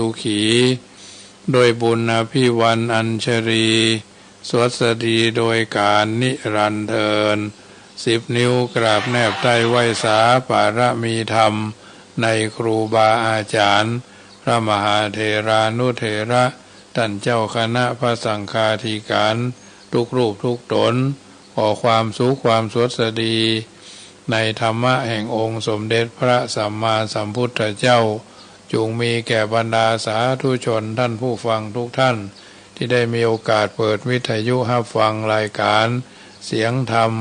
สุขีโดยบุญอภิวันอัญชรีสวัสดีโดยการนิรันดร์เทิน10 นิ้วกราบแนบใต้ไหวสาปารมีธรรมในครูบาอาจารย์พระมหาเถรานุเถระท่านเจ้าคณะพระสังฆาธิการทุกรูปทุกตนขอความสุขความสวัสดีในธรรมะแห่งองค์สมเด็จพระสัมมาสัมพุทธเจ้าจงมีแก่บรรดาสาธุชนท่านผู้ฟังทุกท่านที่ได้มีโอกาสเปิดวิทยุรับฟังรายการเสียงธรรม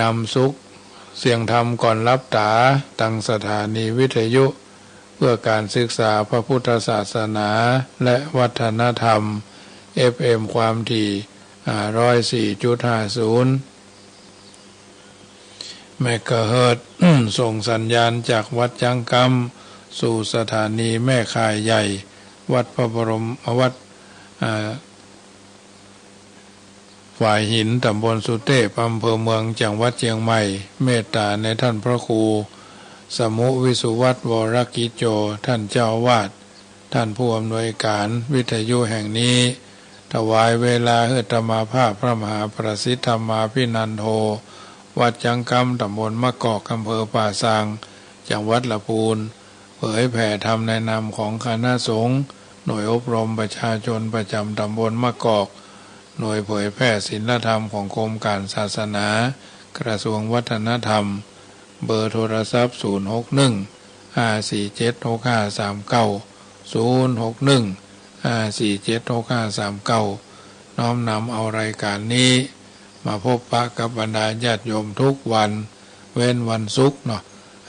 นำสุขเสียงธรรมก่อนรับตาตั้งสถานีวิทยุเพื่อการศึกษาพระพุทธศาสนาและวัฒนธรรม FM ความถี่104.50 เมกะเฮิรตซ์ ส่งสัญญาณจากวัดจังกำสู่สถานีแม่ข่ายใหญ่วัดพระบรมวัดฝ่ายหินตำบลสุเทพอำเภอเมืองจังหวัดเชียงใหม่เมตตาในท่านพระครูสมุวิสุวัตรวรกิจโจท่านเจ้าอาวาสท่านผู้อำนวยการวิทยุแห่งนี้ถวายเวลาธรรมาภาพพระมหาประสิทธธรรมาภินันโทวัดจังกำตำบลมะกอกอำเภอป่าซางจังหวัดลำพูนเผยแผ่ธรรมในนามของคณะสงฆ์หน่วยอบรมประชาชนประจำตำบลมะกอกหน่วยเผยแพร่ศีลธรรมของกรมการศาสนากระทรวงวัฒนธรรมเบอร์โทรศัพท์061-547-6539 น้อมนำเอารายการนี้มาพบปะกับบรรดาญาติโยมทุกวันเว้นวันศุกร์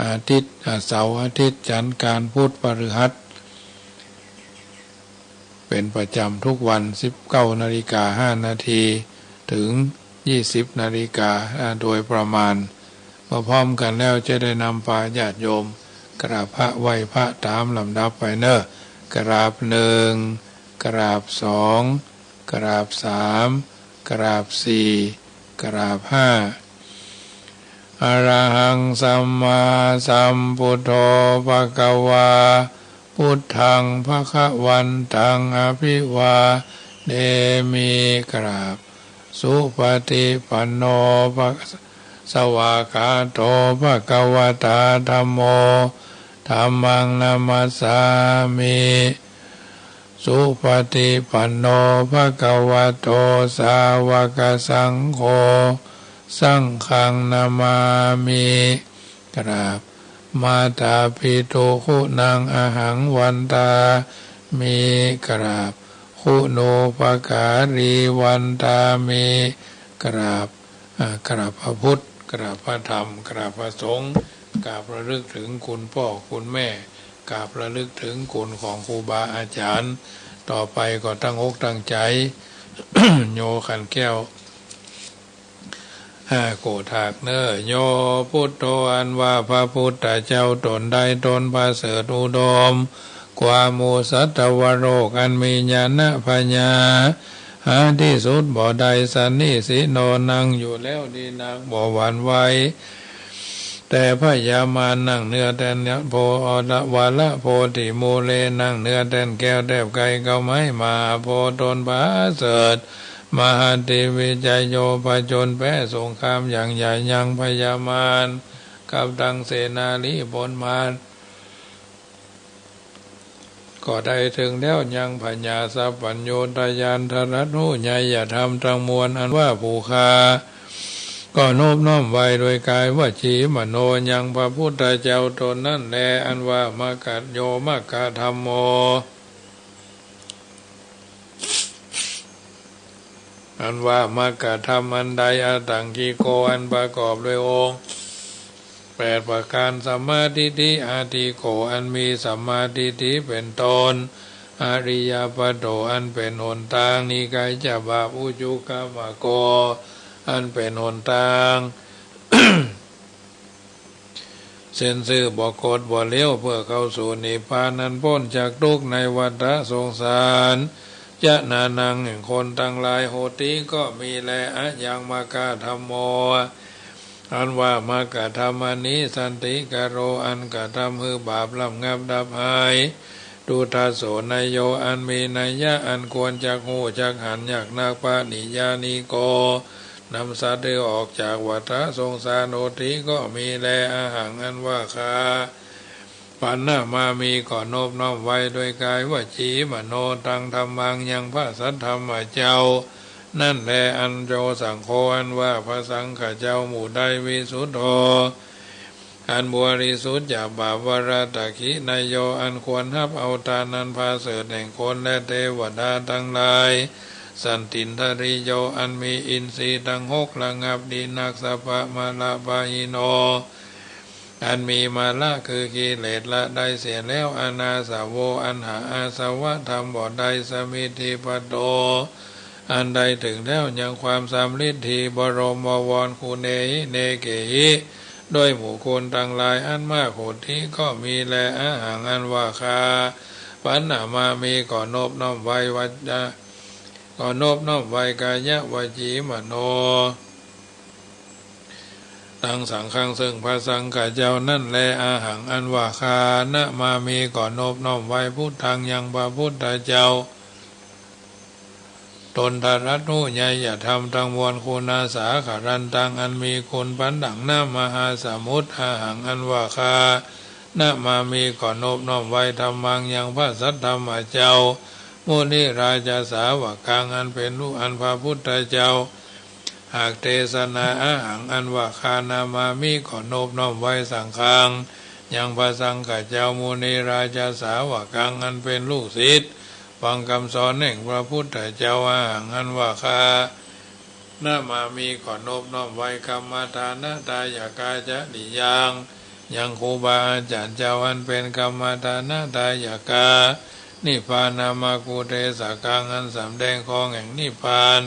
อาทิตย์เสาร์อาทิตย์จันทร์การพุธพฤหัสเป็นประจำทุกวัน 19:05 ถึง 20:00 นโดยประมาณมาพร้อมกันแล้วจะได้นำพาญาติโยมกราบพระไหว้พระตามลำดับไปกราบ1กราบ2กราบ3กราบ4กราบ5อะระหังสัมมาสัมพุทโธภควาพุทธังภวันตังอภิวาเทมิกราบสุปฏิปันโนสวากขาโตภควตาธัมโมธัมมังนามัสสามิสุปฏิปันโนภควโตสาวกสังโฆสังฆังนามามิกราบมาตาปิตุคุณังอหังวันตามิกราบคุณูปการีวันตามิกราบพระพุทธกราบพระธรรมกราบพระสงฆ์กราบระลึกถึงคุณพ่อคุณแม่กราบระลึกถึงคุณของครูบาอาจารย์ต่อไปก็ตั้งอกตั้งใจ โยขันแก้วโกถากโยพุทโธอันว่าพระพุทธเจ้าตนใดตนประเสริฐอุดมกว่าหมู่สัตวโรกอันมีญาณปัญญาหาที่สุดบ่ใดสันนิสิโนนั่งอยู่แล้วดีนักบ่หวั่นไหวแต่พยามารนั่งเนื้อแตนโพอละวาละโพธิโมเลนั่งเนื้อแตนแก้วแทบไก่เกาไม้มาโพตนประเสริฐมหาเทวิจโยผจญแพ้สงครามอย่างใหญ่ยังพยามารกับดังเสนาลีบนมารก็ได้ถึงแล้วยังพญาสัพพัญโยตยานทรัตหูใหญ่อย่าทำทั้งมวลอันว่าผู้คาก็โนบน้อมไว้โดยกายวจีมโนยังพระพุทธเจ้าตนนั่นแลอันว่ามกัจโยมกะธัมโมอันว่ามกะธรรมอันใดอตังกีโกอันประกอบด้วยองค์8ประการสัมมาทิฏฐิอาทิโกอันมีสัมมาทิฏฐิเป็นต้นอริยปัตโตอันเป็นหนทางนิกายจะบาปอุจุกามโกอันเป็นหนทาง เส้นซื่อบ่กดบ่เลี้ยวเพื่อเข้าสู่นิพพานนั้นพ้นจากทุกข์ในวัฏสงสารจะนานังแห่งคนทั้งหลายโหติก็มีแลอะยังมากาธัมโม อันว่ามากะทำอันนี้สันติกโรอันกะทำคือบาปลำงับดับหายดูทาโสนายโยอันมีนัยยะอันควรจักหูจักหันอยากนาคปานิยานิโกนำสัตว์ได้ออกจากวัฏสงสารโอทิก็มีแลอาหังอันว่าคาปันนามามีก่อนโนบน้อมไว้โดยกายวจีมโนตังธรรมังยังพระสัทธรรมเจ้านั่นแลอันโยสังโฆอันว่าพระสังฆเจ้าหมู่ใดวิสุทโธอันบริสุทธิ์จากบาปวราตคินายโยอันควรทับเอาตานันพาเสดแห่งคนและเทวดาทั้งหลายสันตินทริโยอันมีอินทรีย์ทั้งหกระงับดีนักสภะมาละปาหิโนอันมีมาละคือกิเลสละได้เสียแล้วอนาสาวโวอันหาอาสวะธรรมบ่ได้สมิธิปัตโตอันใดถึงแล้วยังความสำลิดทีบรมวรคูเนหิเนเกหิด้วยหมู่คนต่างหลายอันมากโหดที่ก็มีแลอาหางอันว่าคาปัญหามามีก่อนนบน้อมไว้วัจจะก่อนนบน้อมไว้กายะวจีมโนตั้งสังฆังซึ่งพระสังฆเจ้านั่นแลอาหังอันว่าคานะมามีก่อนนบน้อมไว้พุทธังยังพระพุทธเจ้าตนทารัตนุญาอย่าทำตังมวลคุณาสาขารันตังอันมีคุณปันดังน้ามหาสมุทรอาหังอันว่าคานะมามีก่อนนบน้อมไว้ธรรมังยังพระสัทธรรมเจ้ามุนีราชาสาวกังอันเป็นลูกอันพระพุทธเจ้าหากเทศนาอาหังอันว่าคานามามีก่อนนบน้อมไว้สังฆังยังพระสังฆเจ้ามุนีราชาสาวกังอันเป็นลูกศิษย์ฟังคำสอนแห่งพระพุทธเจ้าอาหังอันว่าคานามามีก่อนนบน้อมไว้กรรมฐานะตายากาจะดิยังยังครูบาอาจารย์เจ้าอันเป็นกรรมฐานะตายากานิพพานามากุเทสกังอันสำแดงของแห่งนิพพาน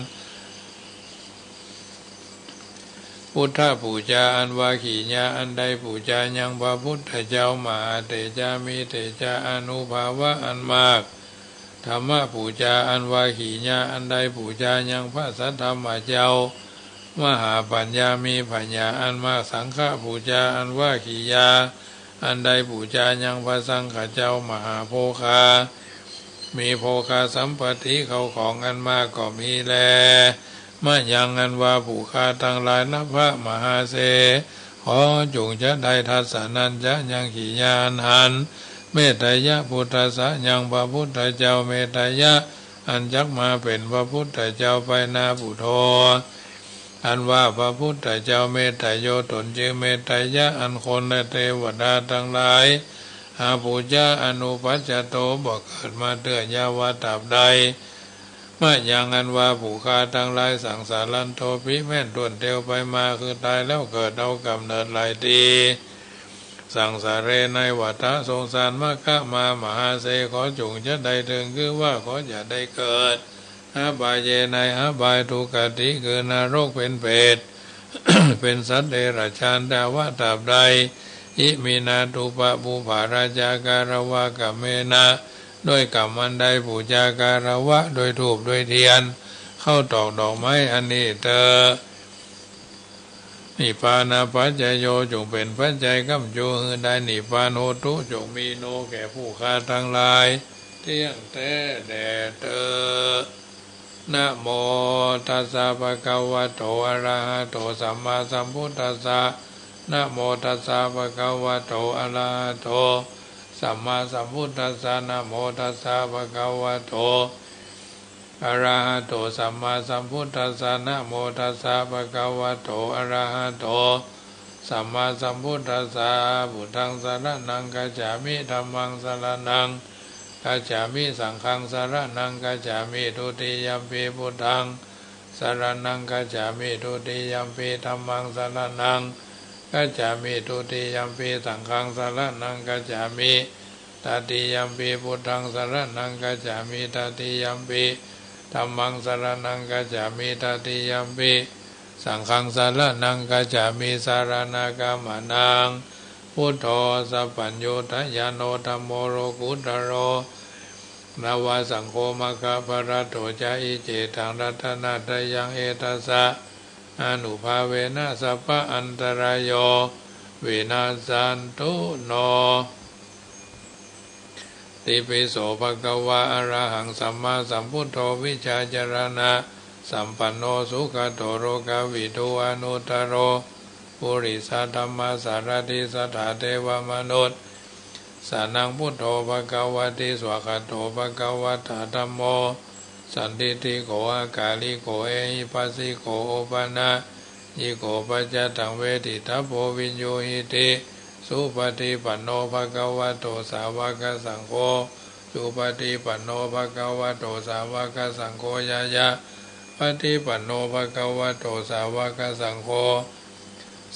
พุทธปูชาอันวาขีญาอันใดปูชายังพระพุทธเจ้ามาเตจามีเตจาอนุภาวะอันมากธรรมปูชาอันวาขีญาอันใดปูชายังพระสัทธรรมเจ้ามหาปัญญามีปัญญาอันมากสังฆปูชาอันวาขีญาอันใดปูชายังพระสังฆเจ้ามหาโภคามีโภคาสัมปติเขาของอันมากก็มีแลมายังอันว่าผู้คาทั้งหลายนับพระมหาเสขอจงจะได้ทัศนัญจะยังขีญาณหันเมตตายะพุทธะยังพระพุทธเจ้าเมตตายะอันจักมาเป็นพระพุทธเจ้าไปนาปุโธอันว่าพระพุทธเจ้าเมตตาโยตนจึงเมตตายะอันคนและเทวดาทั้งหลายหาปูชาอนุปัจจโตบอกเกิดมาเตือนยาวาตับใดมาอย่างอันว่าผู้ฆ่าทั้งหลายสังสารันโทปิแม่นต้นเตียวไปมาคือตายแล้วเกิดเอากำเนิดหลายทีสังสารเรในวัฏสงสารมคะมามหาเสขอจงจะได้ถึงคือว่าขออย่าได้เกิดบายเยในบายทุกติคือนรกเป็นเปรต เป็นสัตว์เดรัจฉานดาวะตับใดอิมินาตุปะภูภาราชาการวะกัมเมนะด้วยกรรมอันใดบูชาการวะโดยธูปโดยเทียนเข้าตอกดอกไม้อันนี้เตอนิพพานาปัจจโยจงเป็นปัจจัยกำโยคือได้นิพพานโหตุจงมีโนแก่ผู้ฆ่าทั้งหลายเที่ยงแท้แด่เตอนะโมตัสสะภะคะวะโตอะระหะโตสัมมาสัมพุทธัสสะนะโมตัสสะภะคะวะโตอะระหะโตสัมมาสัมพุทธัสสะนะโมตัสสะภะคะวะโตอะระหะโตสัมมาสัมพุทธัสสะนะโมตัสสะภะคะวะโตอะระหะโตสัมมาสัมพุทธัสสะพุทธังสรณังกัจฉามิธัมมังสรณังกัจฉามิสังฆังสรณังกัจฉามิทุติยัมปิพุทธังสรณังกัจฉามิทุติยัมปิธัมมังสรณังกัจฉามิทุติยัมปิสังฆังสรณังกัจฉามิตติยัมปิพุทธังสรณังกัจฉามิตติยัมปิธัมมังสรณังกัจฉามิตติยัมปิสังฆังสรณังกัจฉามิสารณกัมมนังพุทโธสัพพัญโยทยานโนธัมโมโรกุตโรนาวาสังโฆมะคะภะระโตจาอิเจตังรัตนาตยังเอตัสสะอ อนุภาเวนะสัพพะอันตรายโยวินาสันตุโนติปิโสภะคะวะอะระหังสัมมาสัมพุทโธวิชาจารณะสัมปันโนสุขโตโรกวิทูอนุตตโรปุริสธรรมสารติสถาเทวมนุษย์สานังพุทโธภะคะวะติสวากขาโตภะคะวะตาธัมโมสันติติโกอากาลิโกเอหิปัสสิโกโอปนะยิโกปัจจตังเวทิทัพโพวิญโยหิติสุปฏิปันโนภะคะวะโตสาวกสังโฆสุปฏิปันโนภะคะวะโตสาวกสังโฆยะยะปฏิปันโนภะคะวะโตสาวกสังโฆ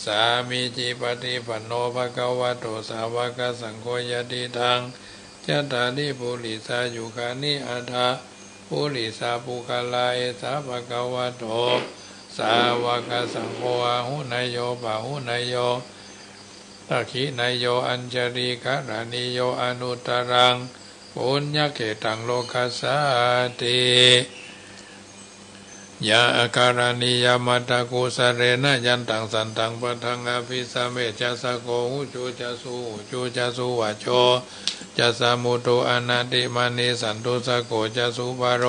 สามีจิปฏิปันโนภะคะวะโตสาวกสังโฆยะติทังจัตตานิปุริสายุคานิอัฏฐะปุริสาปุคลาเอสาภะคะวะโตสาวกสังโฆอาหุนายโยปะหุนายโยตักขินายโยอัญจริกะรานิโยอนุตตรังปุญญเกตังโลกัสสาติยะอาการณิยามัตตะกุสเรนะยันตังสันตังปะทังอภิสเมจัสสโกหุจูจัสสุหุจูจัสสุวะโชจัสสมุตุอนันติมานิสันตุสโกจัสสุปโร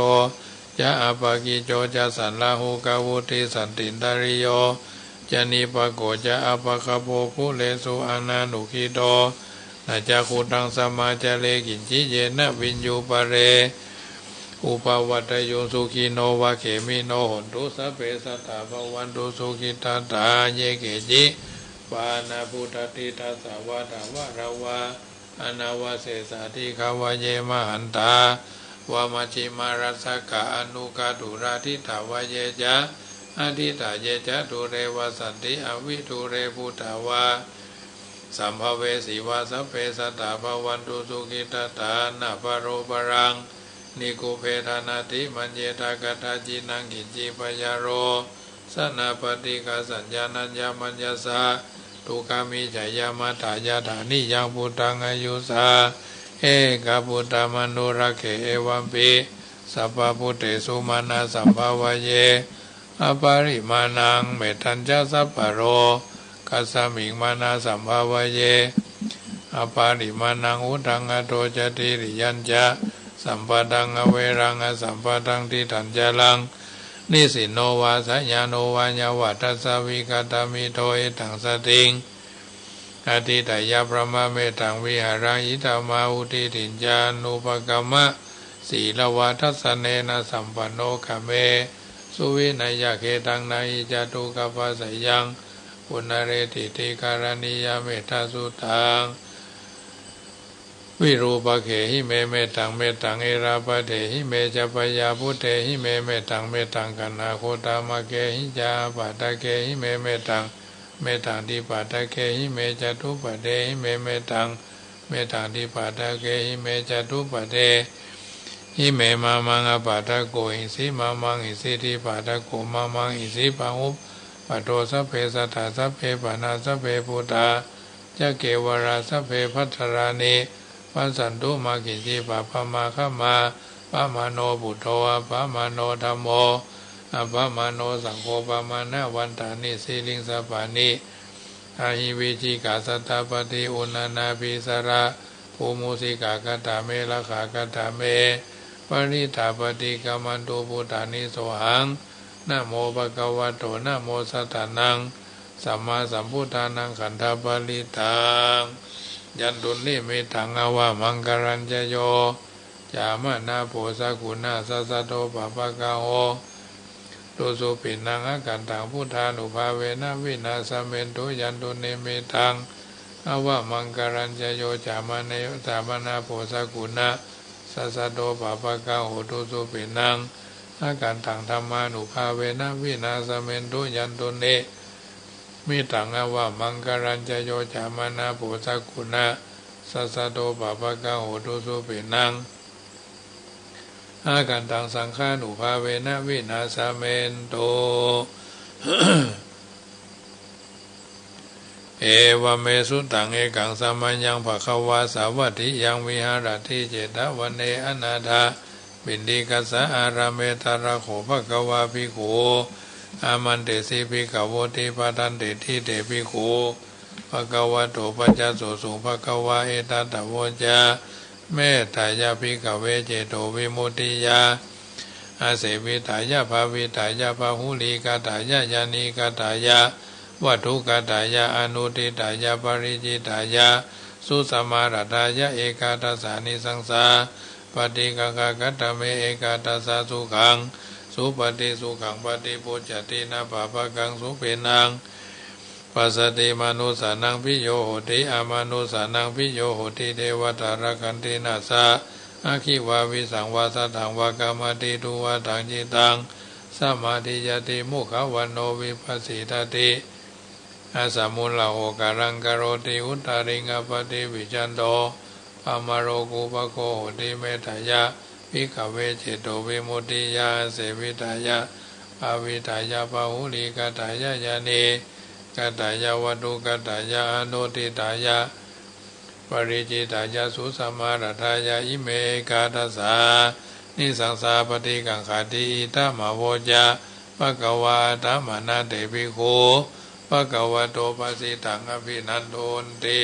ยะอปะกิโจจัสสันลาหุกาวุติสันตินตริโยจานิปะโกจะอปะคะโปคุเลสุอานานุขิโตนาจะคุตังสมาจเลกินจิเยนะวินยูปะเรอุปวัตโยสุขิโนวะเขมิโนหนตุสัพเพสัตตาภวันตุสุขิตาตาเยเกจิปานาพุทธติทัสสะวะทาวะระวะอนาวะเสสาธิขาวะเยมหันตาวามาชิมารัสสกะอนุกาตุราทิถาวะเยจะอธิตาเยจะตุเรวสันติอวิตุเรพุทธาวะสัมภเวสีวาสัพเพสัตตาภวันตุสุขิตาตานาภโรปรังนิโกเพธานาติมัญเยตากตาจินังกิจจิปยาโรสนาปฏิกาสัญญาณัญญามัญญาสาทุกามิจายามาตายาฐานิยังพุทธังอายุสาเอกพุทธมนุระเขเอวัมปิสัพพพุทธสุมาณาสัมภาวเยอปาริมานังเมตัญจสัพพโรกัสสมิงมานาสัมภาวเยอปาริมานังอุทังอโตจติริยัญจะสัมปตังอเวรังอสัมปตังทิฏฐัญจลังนิสิโนวาสัญญาโนวาญาวัตสวิกตามิโทเอตังสติงอธิตายาพระมะเมตังวิหารังอิตามาอุติถินจานุปกรรมะศีลวัฏสเนนะสัมปันโนขเมสุวินัยเขตังนาอิจตุกปัสสยังปุณเรติติการณิยเมตตาสุตังวิรูปะเขหิเมเมตังเมตังเอราปะเทหิเมจะปยาพุเทหิเมเมตังเมตังกันนาโคตามะเกหิจาปะตะเกหิเมเมตังเมตังดิปะตะเกหิเมจตุปะเทหิเมเมตังเมตังดิปะตะเกหิเมจตุปะเทหิเมมามังอปะตะโกหิสิมามังหิสิทิปะตะโกมามังหิสิปังอุปปะโตสัพเพสัตตาสัพเพปะนาสัพเพพุทธาจะเกวราสัพเพพัทธรานิปัสสันตุมากิจิปะปะมาขมาปะมาโนบุตโตอะปะมาโนธัมโมอะปะมาโนสังโฆปะมานะวันตานิสีลิงสปานิอาหิวิจิกาสัตตปฏิอุณานาภิสระภูมุสิกากตาเมละขากตาเมปริธาปฏิกามันตุพุทธานิโสหังนะโมภะคะวะโตนะโมสัตตานังสัมมาสัมพุทธานังขันธปริตังยันตุนิมิตังอวามังกรัญจโยจามนาโพสกุณาสัสสะโตปะปะกะโหตุสุปินังอกันตังพุทธานุภาเวนะวินาสเมนตุยันตุนิมิตังอวามังกรัญจโยจามนาโพสกุณาสัสสะโตปะปะกะโหตุสุปินังอกันตังธรรมานุภาเวนะวินาสเมนตุยันตุนิมิตังอวามังกรัญจโยจามนาโพสกุณาสัสสะโตปะปะกะโหตุสุปินังอากันตังสังฆานุภาเวนะวินาสเมนโต เอวเมสุตังเอกังสัมมัญญังภควาสาวัตถิยังวิหารติเจตวันเนอนาถาบินดิกัสสะอารามเมตระโขภควาภิกขุ อามันเตสีภิกขโวติปทันเตทิเตภิกขุภะคะวะโตปัจจโสสุภะคะวะเอตัตถะโวจาเมตตายาภิกขเวเจโตวิมุตติยาอาเสวิตายาภาวิตายาภาหุลีกาตายายานิกาตายาวัตถุกาตายาอนุติตายาปริจิตายาสุสมารตายาเอกาทัสสานิสังสาปฏิกากกัตตเมเอกาทัสสะสุขังสุปฏิสุขังปฏิปุจจตินาปะปะกังสุเปนังปัสสติมนุสานังพิโยโหติอามนุสานังพิโยโหติเทวตารกันตินาสาอาคิวาวิสังวาสถังวากามติทุวาทังจิตังสมาธิยติมุขวันโนวิปัสสิตติอาสามุลลาโหการังกโรติอุตาริงปฏิวิจันโตปามโรกุปโคโหติเมตายะภิกขเวเจโตวิมุตติยาเสวิตายะภาวิตายะภาหุลิกตายะยานีกตายะวัตถุกตายะอนุติตายะปริจิตายะสุสมารตายะอิเมกาทัสสานิสังสาปฏิกังขาติอิตามโวจาภะคะวะธรรมนาเตภิกขุภะคะวะโตปัสสิตังอภินันโทนติ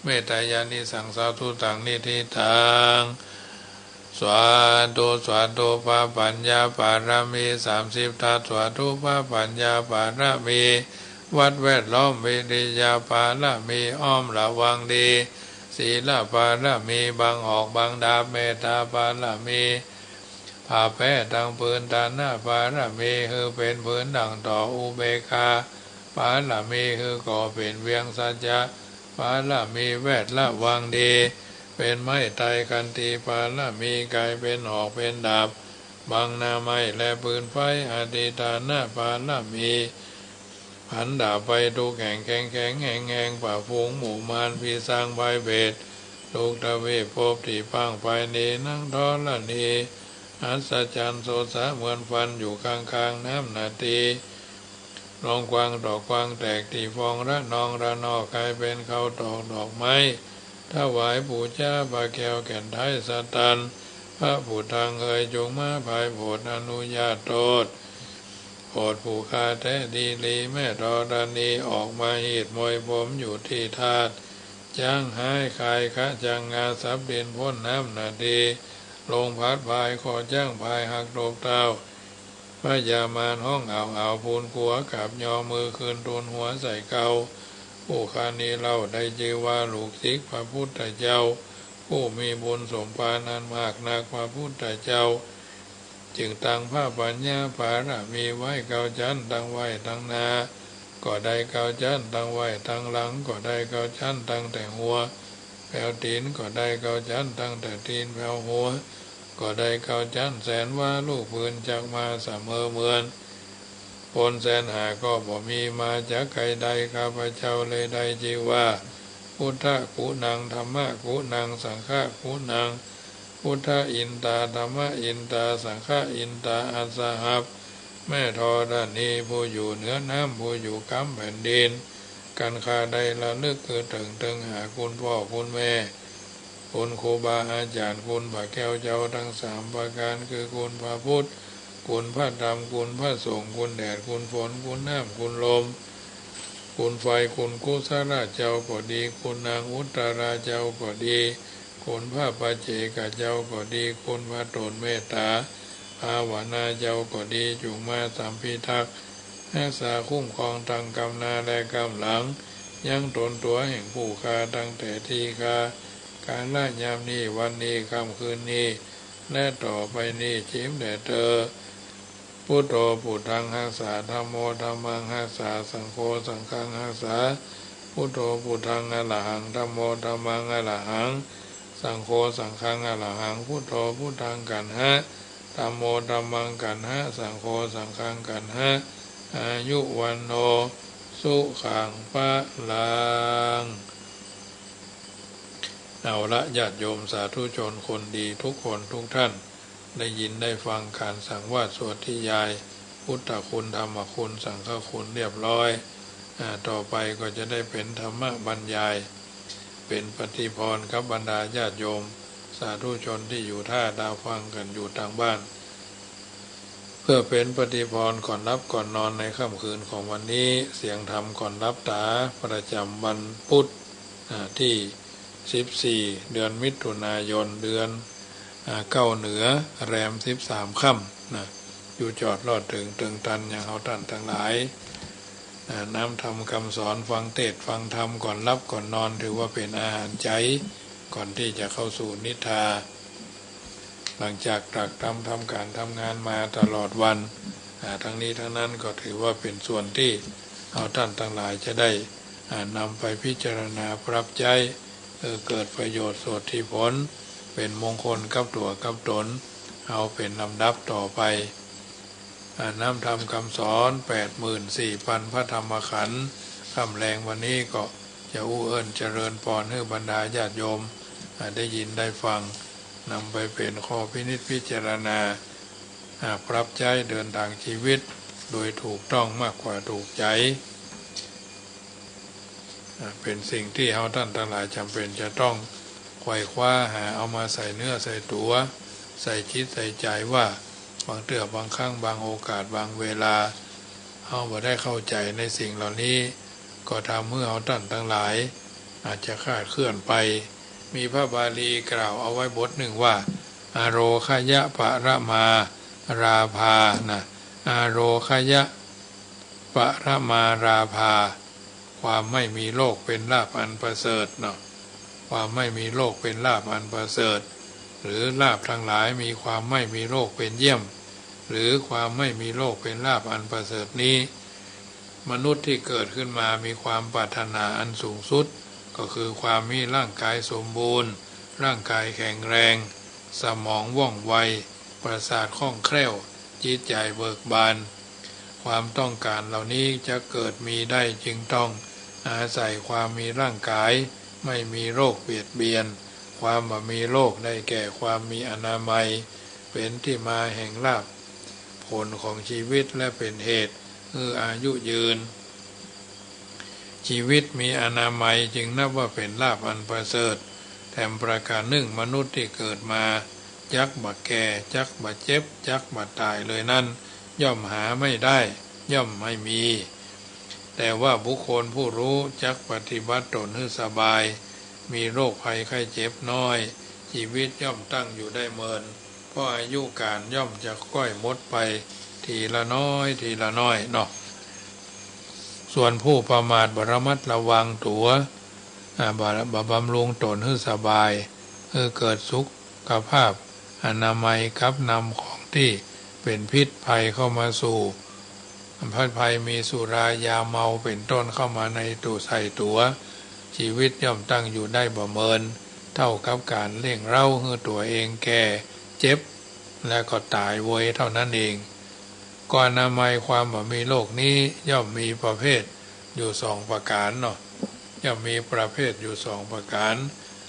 เมตตายานิสังสาธุตังนิทิตังสวาธุปะปัญญาปารมี30ทัศสวาธุปะปัญญาปารมีวัดแวดล้อมวิริยาปารมีอ้อมระวังดีศีลปารมีบังออกบังดาเมตตาปารมีผ่าแพ้ดังปืนตาหน้าปารมีคือเป็นปืนดังต่ออุเบกขาปารมีคือก่อเป็นเวียงสัจจะปารมีแวดละวังดีเป็นไม้ไตรกันตีปารมีกายเป็นหอกเป็นดาบบางนาไม้และปืนไฟอดิตาหน้าปารมีผันดาบไปทุกแห่งแห่งป่าฟูงหมู่มารพีสร้างใบเบ็ดลูกตะเวภพที่พังไปนี้นั่งทอละนีอัศจรรย์โสสะเหมือนฟันอยู่ข้างน้ำนาทีรองกวางดอกกวางแตกที่ฟองระนองระนอกกลายเป็นเขาดอกไม้ถวายปู่จ้าบาแก้วแก่นไทยสตันพระผู้ทางจงมาภายโปรดอนุญาตโทษโปรดผู้คาแท้ดีลีแม่ธรณีออกมาหีดมวยผมอยู่ที่ธาตุจ้างหายคายคะจังงาสับเด่นพ้นน้ำนาดีลงพัดพายขอจ้างพายหักโลกเต้าพระยามานห้องเอาพูนขัวกับยอมือคืนตูนหัวใส่เกาผู้คานี้เล่าได้ชื่อว่าลูกศิษย์พระพุทธเจ้าผู้มีบุญสมภารอันมากนักพระพุทธเจ้าจึงตั้งพระปัญญาภารมีไว้เกาจันตั้งไว้ตั้งนาก็ได้เกาจันตั้งไว้ตั้งหลังก็ได้เกาจันตั้งแต่หัวแผ่วตีนก็ได้เกาจันตั้งแต่ตีนแผ่วหัวก็ได้เกาจันแสนว่าลูกปืนจากมาเสมอเหมือนพลแสนหาก็บ่มีมาจากใครใดข้าพเจ้าเลยได้ชื่อว่าพุทธกุณังธรรมกุณังสังฆกุณังพุทธอินตาธรรมอินตาสังฆอินตาอัสสหับแม่ธรณีผู้อยู่เหนือน้ำผู้อยู่กำแผ่นดินการคาใดละลึกคือถึงหาคุณพ่อคุณแม่คุณครูบาอาจารย์คุณพระแก้วเจ้าทั้ง3ประการคือคุณพระพุทธคุณพระธรรมคุณพระสงฆ์คุณแดดคุณฝนคุณน้ำคุณลมคุณไฟคุณกุศลเจ้าก็ดีคุณนางอุตราเจ้าก็ดีคุณพระปัจเจกเจ้าก็ดีคุณพระตนเมตตาภาวนาเจ้าก็ดีจุงมาสัมพิทักษ์รักษาคุ้มครองทางกำนาและกำหลังยังตนตัวแห่งผู้คาตั้งแต่ที่คาการละยามนี้วันนี้ค่ำคืนนี้และต่อไปนี้ชิมแด่เธอพุทโธพุทธังรักษาธัมโมธัมมังรักษาสังโฆสังฆังรักษาพุทโธพุทธังอะระหังธัมโมธัมมังอะระหังสังโฆสังฆังอะระหังพุทโธพุทธังกันหะธัมโมธัมมังกันหะสังโฆสังฆังกันหะอายุวันโนสุขังปะลังเอาละญาติโยมสาธุชนคนดีทุกคนทุกท่านได้ยินได้ฟังการสังวาสสวดที่ยายพุทธคุณธรรมคุณสังฆคุณเรียบร้อยต่อไปก็จะได้เป็นธรรมบรรยายเป็นปฏิพรกับบรรดาญาติโยมสาธุชนที่อยู่ท่าดาวฟังกันอยู่ทางบ้าน พื่อเป็นปฏิพรก่อนรับก่อนนอนในค่ำคืนของวันนี้เสียงธรรมก่อนรับตาประจำวันพุธที่14เดือนมิถุนายนเดือนเก้าเหนือแรม13ค่ำอยู่จอดรอดถึงตึงตันอย่างเขาตันทั้งหลายน้ำธรรมคำสอนฟังเทศฟังธรรมก่อนรับก่อนนอนถือว่าเป็นอาหารใจก่อนที่จะเข้าสู่นิทราหลังจากตรักตรำทำการทำงานมาตลอดวันทั้งนี้ทั้งนั้นก็ถือว่าเป็นส่วนที่เอาท่านทั้งหลายจะได้นำไปพิจารณาปรับใจเกิดประโยชน์โสดที่ผลเป็นมงคลกับตัวกับตนเอาเป็นลำดับต่อไปน้ำธรรมคำสอน 84,000 พระธรรมขันธ์ค่ำแรงวันนี้ก็จะอู้เอิ้นเจริญพรให้บรรดาญาติโยมได้ยินได้ฟังนำไปเป็นข้อพินิจพิจารณาปรับใจเดินทางชีวิตโดยถูกต้องมากกว่าถูกใจเป็นสิ่งที่เราท่านทั้งหลายจำเป็นจะต้องไขว่คว้าหาเอามาใส่เนื้อใส่ตัวใส่คิดใส่ใจว่าบางเตื้อบางครั้งบางโอกาสบางเวลาเราบ่ได้เข้าใจในสิ่งเหล่านี้ก็ทำเมื่อเราท่านทั้งหลายอาจจะคลาดเคลื่อนไปมีพระบาลีกล่าวเอาไว้บทหนึ่งว่าอโรคยะปะระมาราภาอโรคยะปะระมาราภาความไม่มีโลกเป็นลาภอันประเสริฐความไม่มีโลกเป็นลาภอันประเสริฐหรือลาภทั้งหลายมีความไม่มีโลกเป็นเยี่ยมหรือความไม่มีโลกเป็นลาภอันประเสริฐนี้มนุษย์ที่เกิดขึ้นมามีความปรารถนาอันสูงสุดก็คือความมีร่างกายสมบูรณ์ร่างกายแข็งแรงสมองว่องไวประสาทคล่องแคล่วจิตใจเบิกบานความต้องการเหล่านี้จะเกิดมีได้จึงต้องอาศัยความมีร่างกายไม่มีโรคเบียดเบียนความบ่มีโรคได้แก่ความมีอนามัยเป็นที่มาแห่งลาภผลของชีวิตและเป็นเหตุอายุยืนชีวิตมีอนามัยจึงนับว่าเป็นลาภอันประเสริฐแถมประการหนึ่งมนุษย์ที่เกิดมาจักบ่แก่จักบ่เจ็บจักบ่ตายเลยนั่นย่อมหาไม่ได้ย่อมไม่มีแต่ว่าบุคคลผู้รู้จักปฏิบัติตนให้สบายมีโรคภัยไข้เจ็บน้อยชีวิตย่อมตั้งอยู่ได้เมินเพราะอายุการย่อมจะค่อยหมดไปทีละน้อยทีละน้อยส่วนผู้ประมาทบ่ระมัดระวังตัวบำรุงตนให้สบายเกิดสุขภาพอนามัยกับนำของที่เป็นพิษภัยเข้ามาสู่ภัยมีสุรายาเมาเป็นต้นเข้ามาในตัวใส่ตัวชีวิตย่อมตั้งอยู่ได้บ่เมินเท่ากับการเล่งเล่าให้ตัวเองแก่เจ็บและก็ตายโวยเท่านั้นเองก่อนอนามัยความบ่มีโลกนี้ย่อมมีประเภทอยู่2ประการย่อมมีประเภทอยู่2ประการ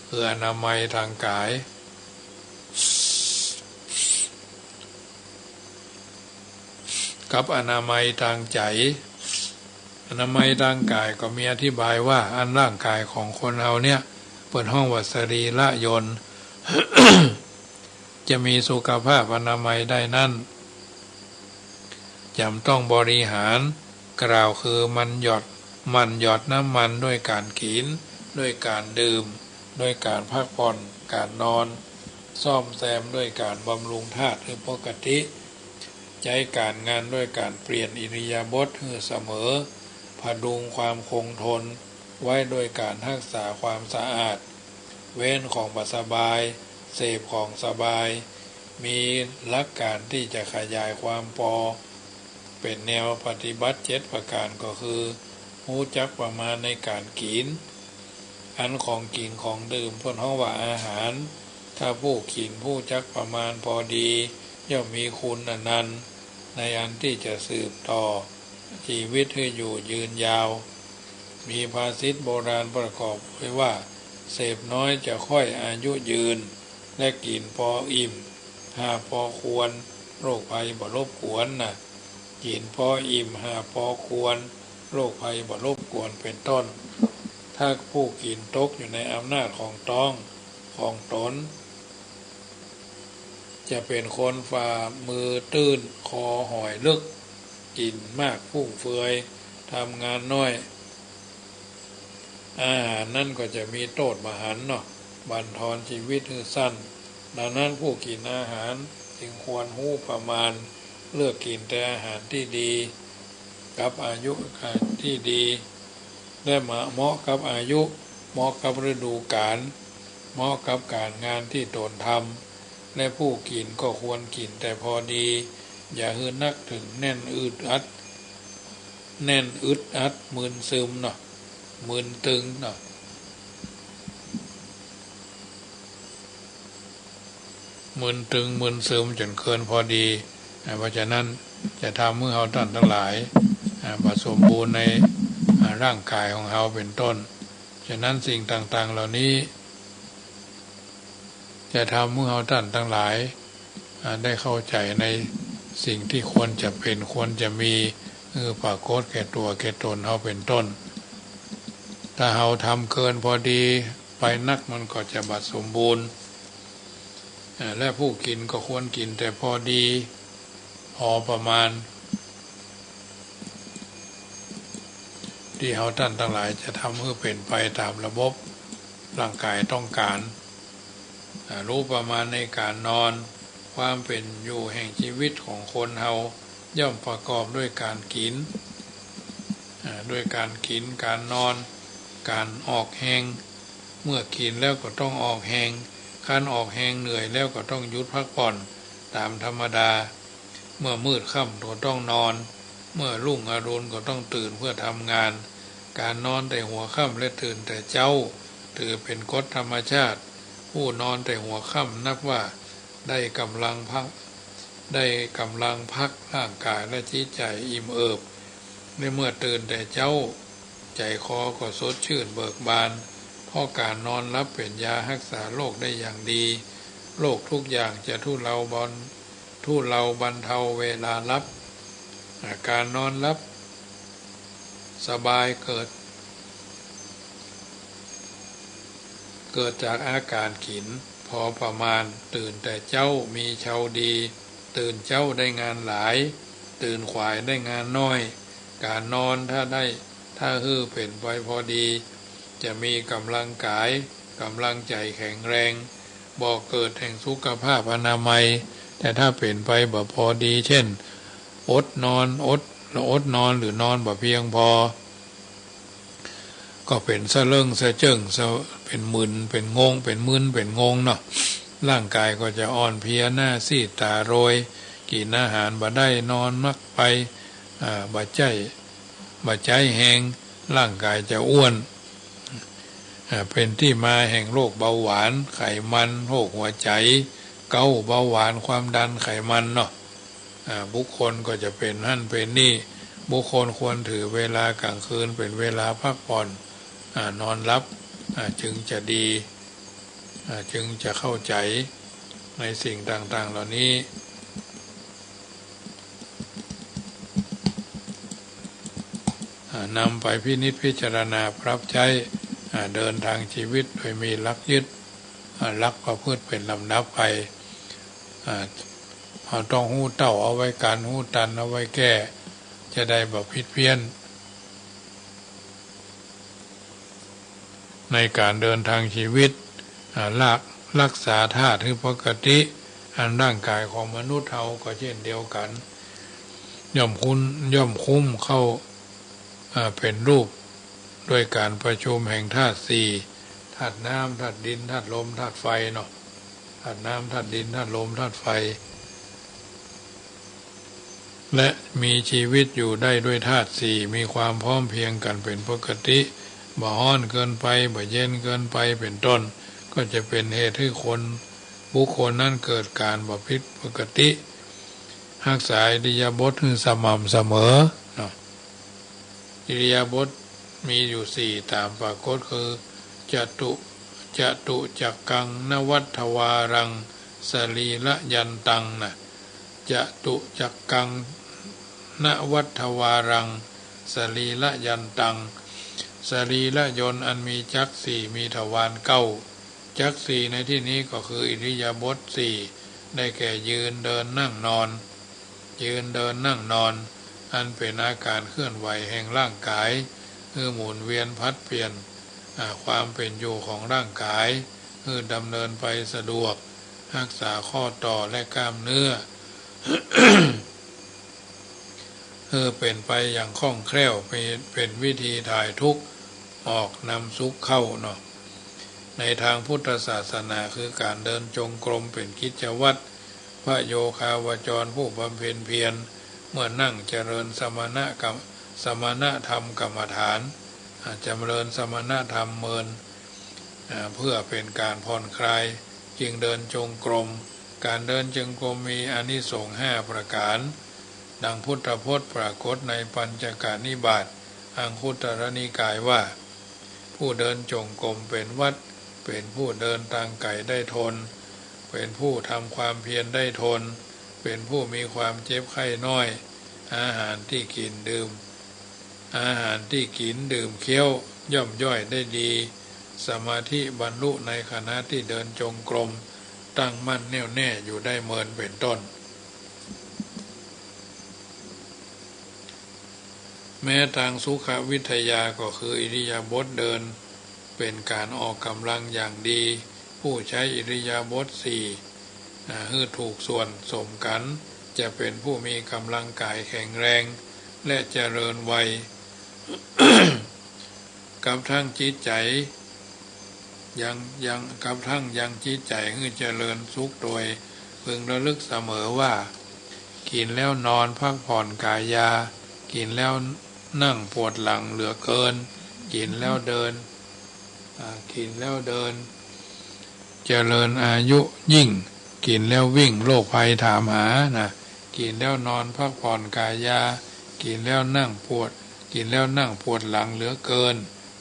คืออนามัยทางกายกับอนามัยทางใจอนามัยทางกายก็มีอธิบายว่าอันร่างกายของคนเราเนี่ยเปิดห้องว่าสรีระยนต์ จะมีสุขภาพอนามัยได้นั่นจำต้องบริหารกล่าวคือมันหยดน้ำมันด้วยการกินด้วยการดื่มด้วยการพักผ่อนการนอนซ่อมแซมด้วยการบำรุงธาตุให้ปกติใช้การงานด้วยการเปลี่ยนอิริยาบถให้เสมอพดุงความคงทนไว้โดยการรักษาความสะอาดเว้นของบ่สบายเสพของสบายมีหลักการที่จะขยายความพอเป็นแนวปฏิบัติ7ประการก็คือรู้จักประมาณในการกินอันของกินของดื่มเพิ่นเฮาว่าอาหารถ้าผู้กินผู้จักประมาณพอดีย่อมมีคุณอนันต์ในอันที่จะสืบต่อชีวิตให้อยู่ยืนยาวมีภาษิตโบราณประกอบไว้ว่าเสพน้อยจะค่อยอายุยืนและกินพออิ่มหาพอควรโรคภัยบ่รบกวนกินพออิ่มหาพอควรโรคภัยบ่รบกวนเป็นต้นถ้าผู้กินตกอยู่ในอำนาจของต้องของตน จะเป็นคนฝ่ามือตื้นคอหอยลึกกินมากฟุ่มเฟือยทำงานน้อยอาหารนั่นก็จะมีโทษมหันต์เนาะบั่นทอนชีวิตให้สั้นดังนั้นผู้กินอาหารจึงควรรู้ประมาณเลือกกินแต่อาหารที่ดีกับอายุที่ดีและเหมาะกับอายุเหมาะกับฤดูกาลเหมาะกับการงานที่ตนทำและผู้กินก็ควรกินแต่พอดีอย่าหือนักถึงแน่นอึดอัดมึนซึมเนาะมึนตึงเนาะมึนตึงมึนซึมจนเกินพอดีเพราะฉะนั้นจะทำเมื่อเราท่านทั้งหลายสมบูรณ์ในร่างกายของเราเป็นต้นฉะนั้นสิ่งต่างๆเหล่านี้จะทำเมื่อเราท่านทั้งหลายได้เข้าใจในสิ่งที่ควรจะเป็นควรจะมีปรากฏแก่ตัวแก่ตนเราเป็นต้นถ้าเราทำเกินพอดีไปนักมันก็จะบัดสมบูรณ์และผู้กินก็ควรกินแต่พอดีพอประมาณที่เราท่านทั้งหลายจะทำให้เป็นไปตามระบบร่างกายต้องการรู้ประมาณในการนอนความเป็นอยู่แห่งชีวิตของคนเราย่อมประกอบด้วยการกินการนอนการออกแหงเมื่อกินแล้วก็ต้องออกแหงการออกแหงเหนื่อยแล้วก็ต้องหยุดพักผ่อนตามธรรมดาเมื่อมืดค่ำก็ต้องนอนเมื่อรุ่งอรุณก็ต้องตื่นเพื่อทำงานการนอนแต่หัวค่ำและตื่นแต่เช้าถือเป็นกฎธรรมชาติผู้นอนแต่หัวค่ำนับว่าได้กำลังพักร่างกายและจิตใจอิ่มเอิบในเมื่อตื่นแต่เช้าใจคอก็สดชื่นเบิกบานเพราะการนอนหลับเป็นยารักษาโรคได้อย่างดีโรคทุกอย่างจะทุเลาบรรเทาเวลาหลับการนอนหลับสบายเกิดจากอาการขินพอประมาณตื่นแต่เจ้ามีเช้าดีตื่นเจ้าได้งานหลายตื่นขวายได้งานน้อยการนอนถ้าเป็นไปพอดีจะมีกำลังกายกำลังใจแข็งแรงบ่เกิดแห่งสุขภาพอนามัยแต่ถ้าเป็นไปบ่พอดีเช่นอดนอนหรือนอนบ่เพียงพอก็เป็นสะเริงสะเจิ่งเป็นมึนเป็นงงเป็นมึนเป็นงงเนาะร่างกายก็จะอ่อนเพลียหน้าซีดตาโรยกินอาหารบ่ได้นอนมักไปบ่ใจแห้งร่างกายจะอ้วนเป็นที่มาแห่งโรคเบาหวานไขมันโรคหัวใจเกาเบาหวานความดันไขมันเนาะบุคคลก็จะเป็นนั่นเป็นนี่บุคคลควรถือเวลากลางคืนเป็นเวลาพักผ่อนนอนหลับจึงจะดีจึงจะเข้าใจในสิ่งต่างๆเหล่านี้นำไปพินิจพิจารณาปรับใช้เดินทางชีวิตโดยมีหลักยึดหลักประพฤติเป็นลำดับไปเราต้องหู้เต้าเอาไว้การหู้ตันเอาไว้แก้จะได้บ่ผิดเพี้ยนในการเดินทางชีวิตรักษาธาตุให้ปกติร่างกายของมนุษย์เราก็เช่นเดียวกันย่อมคุ้มเข้าเป็นรูปด้วยการประชุมแห่งธาตุสี่ธาตุน้ำธาตุดินธาตุลมธาตุไฟเนาะธาตุน้ำธาตุดินธาตุลมธาตุไฟและมีชีวิตอยู่ได้ด้วยธาตุสี่มีความพร้อมเพรียงกันเป็นปกติบ่ร้อนเกินไปบ่เย็นเกินไปเป็นต้นก็จะเป็นเหตุให้บุคคลนั้นเกิดการบ่ผิดปกติรักษาอิริยาบถให้สม่ำเสมอเนาะอิริยาบถมีอยู่สี่ตามปรากฏคือจตุจักกังนวัฏวารังสรีละยันตังนะจตุจักกังนวัฏวารังสรีละยันตังสรีละยนต์อันมีจักสี่มีทวารเก้าจักสี่ในที่นี้ก็คืออิริยาบถสี่ ได้แก่ยืนเดินนั่งนอนยืนเดินนั่งนอนอันเป็นอาการเคลื่อนไหวแห่งร่างกายคือหมุนเวียนพัดเปลี่ยนความเป็นอยู่ของร่างกายคือดำเนินไปสะดวกรักษาข้อต่อและกล้ามเนื้อ เป็นไปอย่างคล่องแคล่วเป็นวิธีถ่ายทุกข์ออกนำสุขเข้าเนาะในทางพุทธศาสนาคือการเดินจงกรมเป็นกิจวัตรพระโยคาวจรผู้บำเพ็ญเพียรเมื่อนั่งเจริญสมณธรรมกรรมฐานเจริญสมณธรรมเมินเพื่อเป็นการผ่อนคลายจึงเดินจงกรมการเดินจงกรมมีอานิสงส์5ประการดังพุทธพจน์ปรากฏในปัญจกนิบาตอังคุตรนิกายว่าผู้เดินจงกรมเป็นวัดเป็นผู้เดินทางไกลได้ทนเป็นผู้ทำความเพียรได้ทนเป็นผู้มีความเจ็บไข้น้อยอาหารที่กินดื่มเคี้ยวย่อมย่อยได้ดีสมาธิบรรลุในขณะที่เดินจงกรมตั้งมั่นแน่วแน่อยู่ได้เมินเป็นต้นแม้ทางสุขวิทยาก็คืออิริยาบถเดินเป็นการออกกำลังอย่างดีผู้ใช้อิริยาบถให้ถูกส่วนสมกันจะเป็นผู้มีกำลังกายแข็งแรงและเจริญวัย กับทั้งจิตใจกับทั้งยังจิตใจให้เจริญสุขโดยพึงระลึกเสมอว่ากินแล้วนอนพักผ่อนกายากินแล้วนั่งปวดหลังเหลือเกินกินแล้วเดินเจริญอายุยิ่งกินแล้ววิ่งโรคภัยถามหานะกินแล้วนอนพักผ่อนกายากินแล้วนั่งปวดหลังเหลือเกิน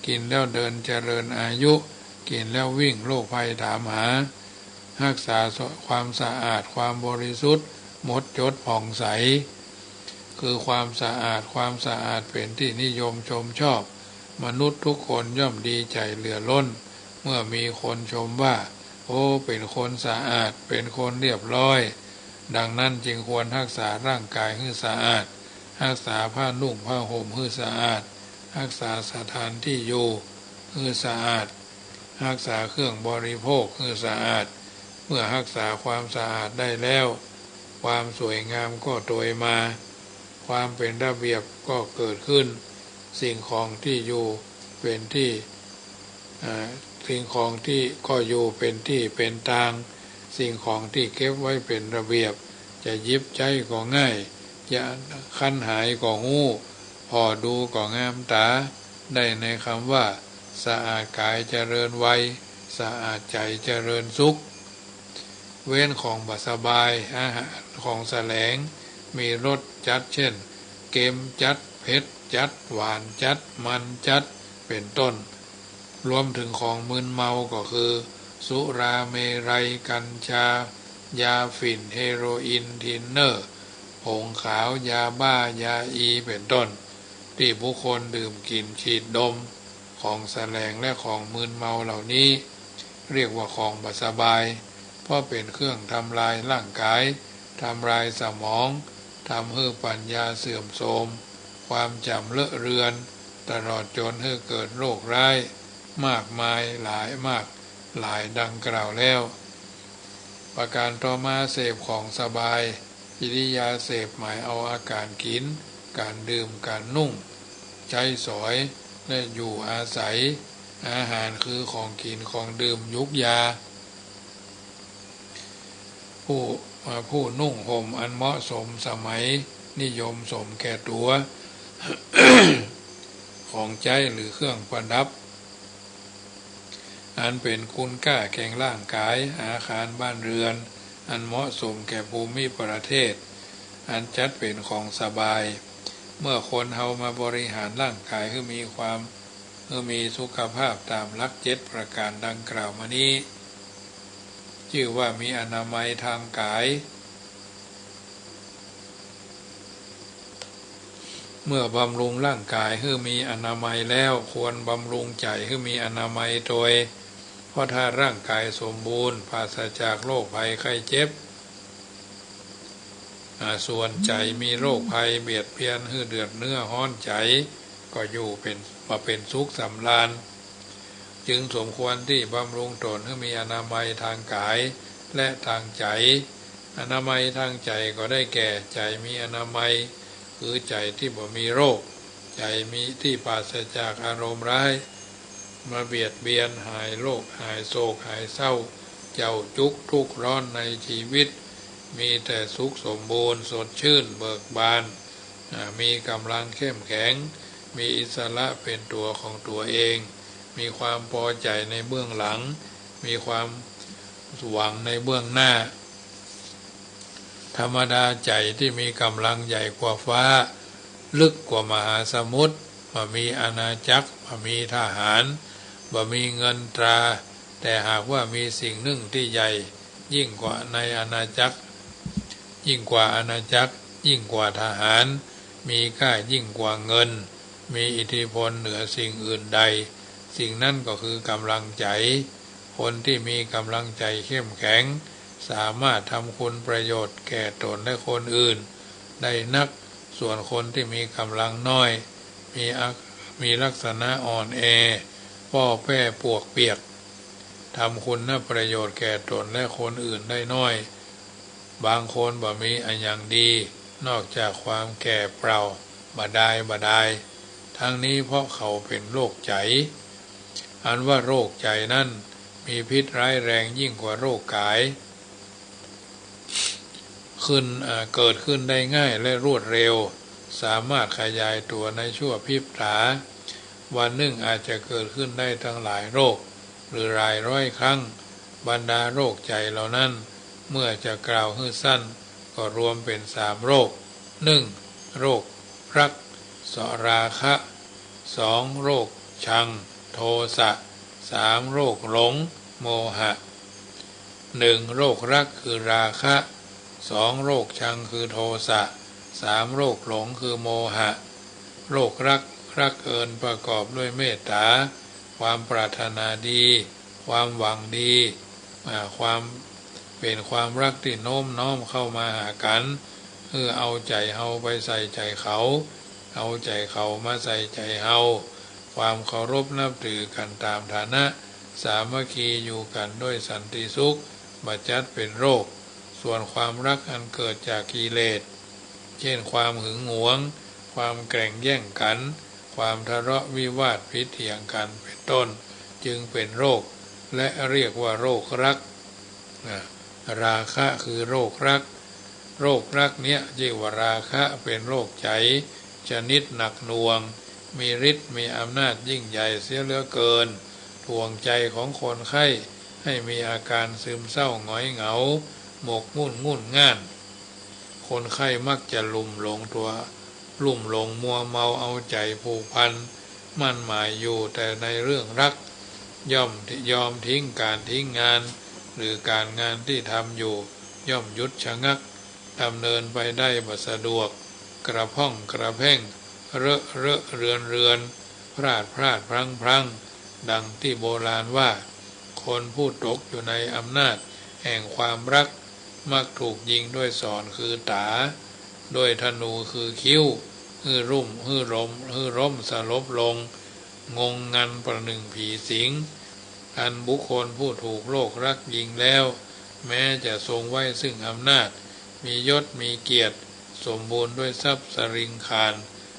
กินแล้วเดินเจริญอายุกินแล้ววิ่งโรคภัยถามหารักษาความสะอาดความบริสุทธิ์หมดจดผ่องใสคือความสะอาดเป็นที่นิยมชมชอบมนุษย์ทุกคนย่อมดีใจเหลือล้นเมื่อมีคนชมว่าโอ้เป็นคนสะอาดเป็นคนเรียบร้อยดังนั้นจึงควรรักษาร่างกายให้สะอาดรักษาผ้านุ่งผ้าห่มให้สะอาดรักษาสถานที่อยู่ให้สะอาดรักษาเครื่องบริโภคให้สะอาดเมื่อรักษาความสะอาดได้แล้วความสวยงามก็โดยมาความเป็นระเบียบก็เกิดขึ้นสิ่งของที่อยู่เป็นที่สิ่งของที่ก็อยู่เป็นที่เป็นทางสิ่งของที่เก็บไว้เป็นระเบียบจะหยิบใช้ก็ง่ายจะคันหายก็หู้พอดูก็งามตาได้ในคำว่าสะอาดกายเจริญวัยสะอาดใจเจริญสุขเว้นของบ่สบายอาหารของแสลงมีรสจัดเช่นเค็มจัดเผ็ดจัดหวานจัดมันจัดเป็นต้นรวมถึงของมึนเมาก็คือสุราเมรัยกัญชายาฝิ่นเฮโรอีนทินเนอร์ผงขาวยาบ้ายาอีเป็นต้นที่บุคคลดื่มกินฉีดดมของแสลงและของมึนเมาเหล่านี้เรียกว่าของบ่สบายเพราะเป็นเครื่องทำลายร่างกายทำลายสมองทำให้ปัญญาเสื่อมโทรมความจำเลอะเลือนตลอดจนให้เกิดโรคร้ายมากมายหลายดังกล่าวแล้วประการต่อมาเสพของสบายอิริยาเสพหมายเอาอาการกินการดื่มการนุ่งใช้สอยและอยู่อาศัยอาหารคือของกินของดื่มยุกยาผู้นุ่งห่มอันเหมาะสมสมัยนิยมสมแก่ตัว ของใช้หรือเครื่องประดับอันเป็นคุณค่าแก่ร่างกายอาคารบ้านเรือนอันเหมาะสมแก่ภูมิประเทศอันจัดเป็นของสบายเมื่อคนเฮามาบริหารร่างกายให้มีสุขภาพตามหลัก7ประการดังกล่าวมานี้ชื่อว่ามีอนามัยทางกายเมื่อบำรุงร่างกายให้มีอนามัยแล้วควรบำรุงใจให้มีอนามัยโดยเพราะถ้าร่างกายสมบูรณ์ปราศจากโรคภัยไข้เจ็บ ส่วนใจมีโรคภัยเบียดเบียนให้เดือดเนื้อห้อนใจก็อยู่เป็นสุขสำราญจึงสมควรที่บำรุงตนให้มีอนามัยทางกายและทางใจอนามัยทางใจก็ได้แก่ใจมีอนามัยคือใจที่บ่มีโรคใจมีที่ปราศจากอารมณ์ร้ายมาเบียดเบียนหายโรคหายโศกหายเศร้าเจ้าจุกทุกข์ร้อนในชีวิตมีแต่สุขสมบูรณ์สดชื่นเบิกบานมีกำลังเข้มแข็งมีอิสระเป็นตัวของตัวเองมีความพอใจในเบื้องหลังมีความหวังในเบื้องหน้าธรรมดาใจที่มีกำลังใหญ่กว่าฟ้าลึกกว่ามหาสมุทรบ่มีอาณาจักรบ่มีทหารบ่มีเงินตราแต่หากว่ามีสิ่งหนึ่งที่ใหญ่ยิ่งกว่าในอาณาจักรยิ่งกว่าอาณาจักรยิ่งกว่าทหารมีค่ายิ่งกว่าเงินมีอิทธิพลเหนือสิ่งอื่นใดสิ่งนั้นก็คือกำลังใจคนที่มีกำลังใจเข้มแข็งสามารถทำคุณประโยชน์แก่ตนและคนอื่นได้นักส่วนคนที่มีกำลังน้อยมีลักษณะอ่อนแอป้อแป้ปวกเปียกทำคุณประโยชน์แก่ตนและคนอื่นได้น้อยบางคนบ่มีอันอย่างดีนอกจากความแก่เปล่าบ่ได้ทั้งนี้เพราะเขาเป็นโรคใจอันว่าโรคใจนั้นมีพิษร้ายแรงยิ่งกว่าโรคกายเกิดขึ้นได้ง่ายและรวดเร็วสามารถขยายตัวในชั่วพริบตาวันหนึ่งอาจจะเกิดขึ้นได้ทั้งหลายโรคหรือหลายร้อยครั้งบรรดาโรคใจเหล่านั้นเมื่อจะกล่าวให้สั้นก็รวมเป็น3โรค 1. โรครักราคะ2. โรคชังโทสะ3. โรคหลงโมหะ 1. โรครักคือราคะ2. โรคชังคือโทสะ3. โรคหลงคือโมหะโรครักเอิญประกอบด้วยเมตตาความปรารถนาดีความหวังดีความเป็นความรักที่โน้มน้อมเข้ามาหากันเอาใจเฮาไปใส่ใจเขาเอาใจเขามาใส่ใจเฮาความเคารพนับถือกันตามฐานะสามัคคีอยู่กันด้วยสันติสุขบัดจัดเป็นโรคส่วนความรักอันเกิดจากกิเลสเช่นความหึงหวงความแข่งแย่งกันความทะเลาะวิวาทพิเถียงกันเป็นต้นจึงเป็นโรคและเรียกว่าโรครักราคะคือโรครักเนี้ยเรียกว่าราคะเป็นโรคใจชนิดหนักหน่วงมีฤทธิ์มีอำนาจยิ่งใหญ่เสียเหลือเกินทวงใจของคนไข้ให้มีอาการซึมเศร้าหงอยเหงาหมกมุ่นงุ่นง่านคนไข้มักจะลุ่มหลงมัวเมาเอาใจผูกพันมั่นหมายอยู่แต่ในเรื่องรักย่อมยอมทิ้งการทิ้งงานหรือการงานที่ทำอยู่ย่อมหยุดชะงักดำเนินไปได้บ่สะดวกกระพ่องกระแพ่งเรือนพลาดพลั้งดังที่โบราณว่าคนผู้ตกอยู่ในอำนาจแห่งความรักมักถูกยิงด้วยศรคือตาด้วยธนูคือคิ้วร่มสลบลงงงงันประหนึ่งผีสิงอันบุคคลผู้ถูกโรครักยิงแล้วแม้จะทรงไว้ซึ่งอำนาจมียศมีเกียรติสมบูรณ์ด้วยทรัพย์สริงคาร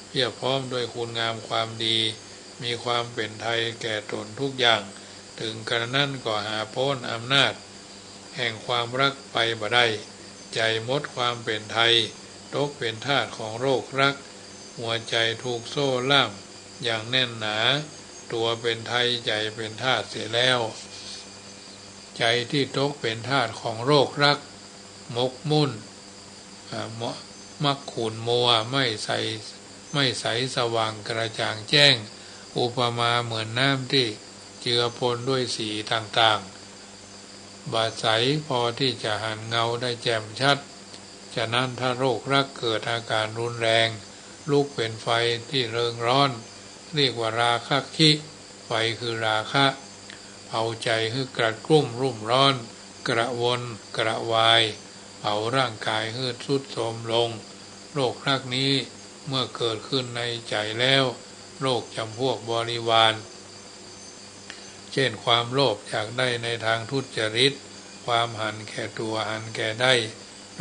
เพียบพร้อมด้วยคุณงามความดีมีความเป็นไทยแก่ตนทุกอย่างถึงกระนั้นก็หาพ้นอำนาจแห่งความรักไปบ่ได้ใจหมดความเป็นไทยตกเป็นทาสของโรครักหัวใจถูกโซ่ล่ามอย่างแน่นหนาตัวเป็นไทยใจเป็นทาสเสียแล้วใจที่ตกเป็นทาสของโรครักหมกมุ่นมักขุ่นมัวไม่ใสสว่างกระจ่างแจ้งอุปมาเหมือนน้ำที่เจือปนด้วยสีต่างๆบาดใสพอที่จะหันเงาได้แจ่มชัดฉะนั้นถ้าโรครักเกิดอาการรุนแรงลุกเป็นไฟที่เริงร้อนเรียกว่าราคะคิไฟคือราคะเผาใจให้กระกรุ่มรุ่มร้อนกระวนกระวาย เผาร่างกายให้ทรุดโทรมลงโรครักนี้เมื่อเกิดขึ้นในใจแล้วโรคจำพวกบริวารเช่นความโลภอยากได้ในทางทุจริตความหันแก่ตัวหันแก่ได้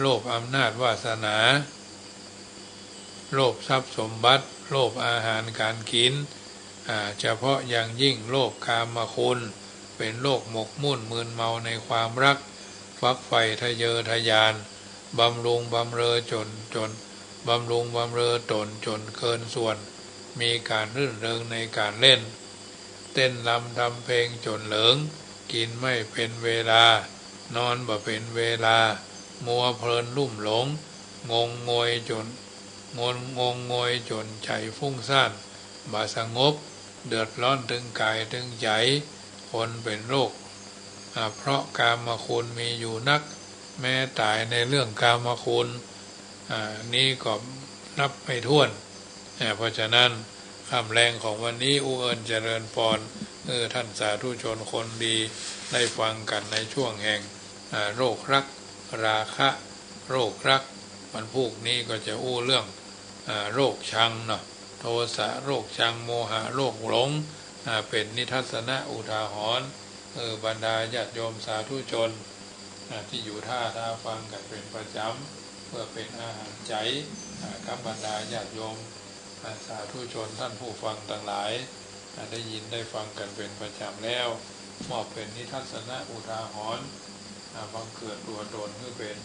โลภอำนาจวาสนาโลภทรัพย์สมบัติโลภอาหารการกินเฉพาะอย่างยิ่งโลภกามคุณเป็นโรคหมกมุ่นมึนเมาในความรักฟักไฟทะเยอทะยานบำรุงบำเรอจนบำรุงบำเรอตนจนเกินส่วนมีการรื่นเริงในการเล่นเต้นรำทำเพลงจนเหลิงกินไม่เป็นเวลานอนบ่เป็นเวลามัวเพลินลุ่มหลงงงงวยจนใจฟุ้งซ่านบ่สงบเดือดร้อนถึงกายถึงใจคนเป็นโรคเพราะกามคุณมีอยู่นักแม้ตายในเรื่องกามคุณนี้ก็นับไม่ถ้วนเพราะฉะนั้นคำแรงของวันนี้อุเอิญเจริญพรท่านสาธุชนคนดีได้ฟังกันในช่วงแห่งโรครักราคะโรครักวันพรุ่งนี้ก็จะอู้เรื่องโรคชังเนาะโทสะโรคชังโมหะโรคหลงเป็นนิทัศนะอุทาหรณ์บรรดาญาติโยมสาธุชนที่อยู่ท่าฟังกันเป็นประจำเพื่อเป็นอาหารใจกับบรรดาญาติโยมสาธุชนท่านผู้ฟังต่างหลายได้ยินได้ฟังกันเป็นประจำแล้วมอบเป็นนิทัศนะอุทาหรณ์บังเกิดตัวตนเพื่อเป็น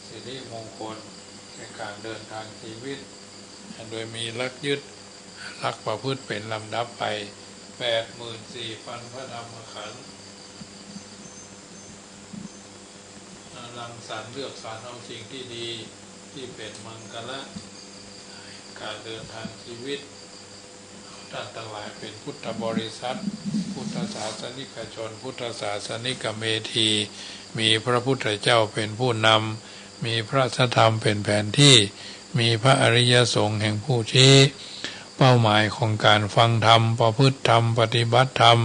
สิริมงคลในการเดินทางชีวิตโดยมีลักยึดลักประพฤติเป็นลำดับไป 84,000 พระธรรมขันธ์รังสรรค์เลือกสรรเอาสิ่งที่ดีที่เป็นมังคละการเดินทางชีวิตท่านทั้งหลายเป็นพุทธบริษัทพุทธศาสนิกชนพุทธศาสนิกเมธีมีพระพุทธเจ้าเป็นผู้นำมีพระธรรมเป็นแผนที่มีพระอริยสงฆ์แห่งผู้ชี้เป้าหมายของการฟังธรรมประพฤติธรรมปฏิบัติธรรม